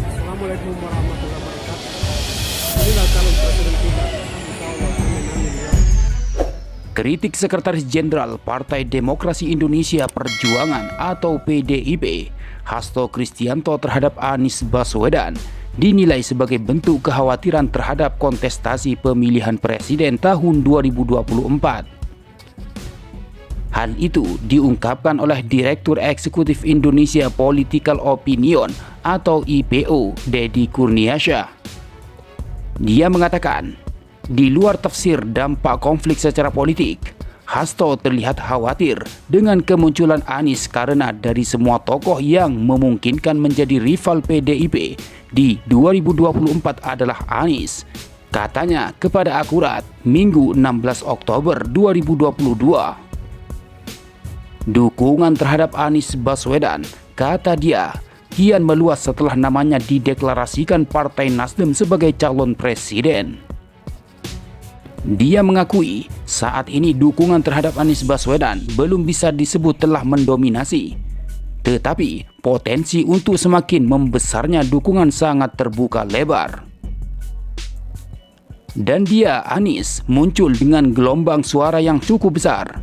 Assalamualaikum warahmatullahi wabarakatuh. Inilah calon presiden kita. Insyaallah, amin, amin, ya. Kritik Sekretaris Jenderal Partai Demokrasi Indonesia Perjuangan atau PDIP, Hasto Kristianto terhadap Anies Baswedan dinilai sebagai bentuk kekhawatiran terhadap kontestasi pemilihan presiden tahun 2024. Hal itu diungkapkan oleh Direktur Eksekutif Indonesia Political Opinion atau IPO, Deddy Kurniasyah. Dia mengatakan, di luar tafsir dampak konflik secara politik, Hasto terlihat khawatir dengan kemunculan Anies karena dari semua tokoh yang memungkinkan menjadi rival PDIP di 2024 adalah Anies. Katanya kepada Akurat Minggu 16 Oktober 2022. Dukungan terhadap Anies Baswedan, kata dia, kian meluas setelah namanya dideklarasikan Partai Nasdem sebagai calon presiden. Dia mengakui saat ini dukungan terhadap Anies Baswedan belum bisa disebut telah mendominasi. Tetapi potensi untuk semakin membesarnya dukungan sangat terbuka lebar. Dan dia, Anies, muncul dengan gelombang suara yang cukup besar.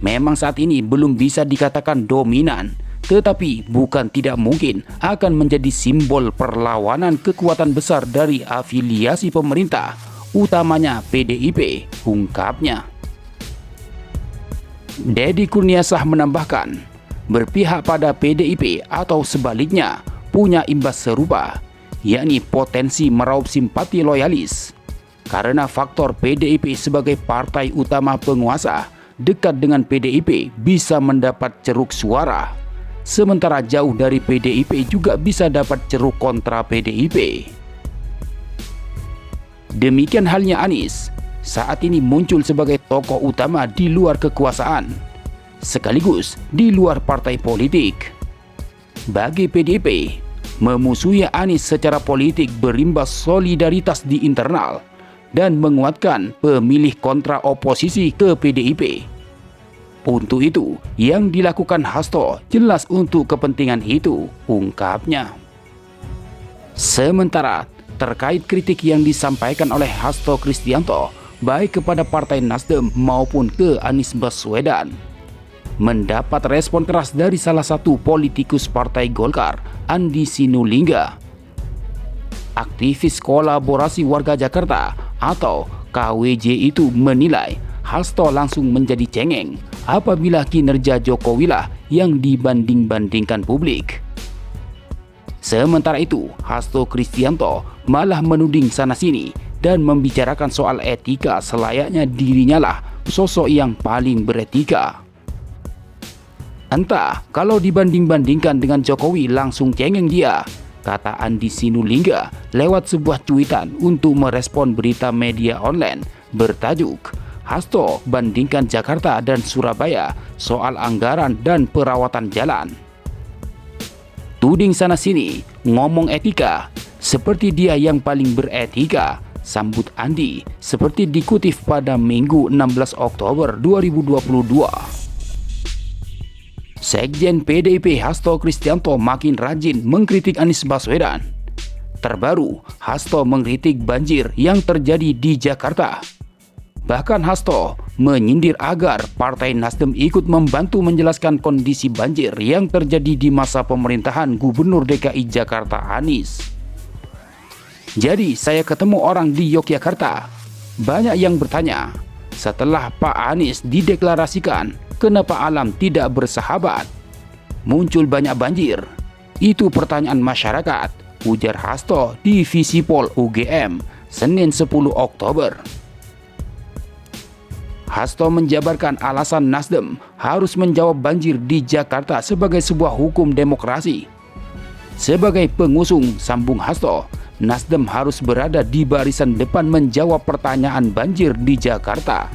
Memang saat ini belum bisa dikatakan dominan, tetapi bukan tidak mungkin akan menjadi simbol perlawanan kekuatan besar dari afiliasi pemerintah, utamanya PDIP, ungkapnya. Deddy Kurniasyah menambahkan, berpihak pada PDIP atau sebaliknya punya imbas serupa, yakni potensi meraup simpati loyalis. Karena faktor PDIP sebagai partai utama penguasa, dekat dengan PDIP bisa mendapat ceruk suara, sementara jauh dari PDIP juga bisa dapat ceruk kontra PDIP. Demikian halnya Anies, saat ini muncul sebagai tokoh utama di luar kekuasaan, sekaligus di luar partai politik. Bagi PDIP, memusuhi Anies secara politik berimbas solidaritas di internal dan menguatkan pemilih kontra oposisi ke PDIP. Untuk itu, yang dilakukan Hasto jelas untuk kepentingan itu, ungkapnya. Sementara, terkait kritik yang disampaikan oleh Hasto Kristianto, baik kepada Partai Nasdem maupun ke Anies Baswedan, mendapat respon keras dari salah satu politikus Partai Golkar, Andi Sinulingga. Aktivis Kolaborasi Warga Jakarta atau KWJ itu menilai Hasto langsung menjadi cengeng apabila kinerja Jokowi lah yang dibanding-bandingkan publik. Sementara itu, Hasto Kristianto malah menuding sana-sini dan membicarakan soal etika selayaknya dirinya lah sosok yang paling beretika. Entah kalau dibanding-bandingkan dengan Jokowi langsung cengeng dia, kata Andi Sinulingga lewat sebuah cuitan untuk merespon berita media online bertajuk Hasto bandingkan Jakarta dan Surabaya soal anggaran dan perawatan jalan. Tuding sana sini, ngomong etika, seperti dia yang paling beretika, sambut Andi, seperti dikutip pada Minggu 16 Oktober 2022. Sekjen PDIP Hasto Kristianto makin rajin mengkritik Anies Baswedan. Terbaru, Hasto mengkritik banjir yang terjadi di Jakarta. Bahkan Hasto menyindir agar Partai Nasdem ikut membantu menjelaskan kondisi banjir yang terjadi di masa pemerintahan Gubernur DKI Jakarta Anies. Jadi saya ketemu orang di Yogyakarta. Banyak yang bertanya, setelah Pak Anies dideklarasikan, kenapa alam tidak bersahabat? Muncul banyak banjir. Itu pertanyaan masyarakat, ujar Hasto di Visipol UGM, Senin 10 Oktober. Hasto menjabarkan alasan Nasdem harus menjawab banjir di Jakarta sebagai sebuah hukum demokrasi. Sebagai pengusung, sambung Hasto, Nasdem harus berada di barisan depan menjawab pertanyaan banjir di Jakarta.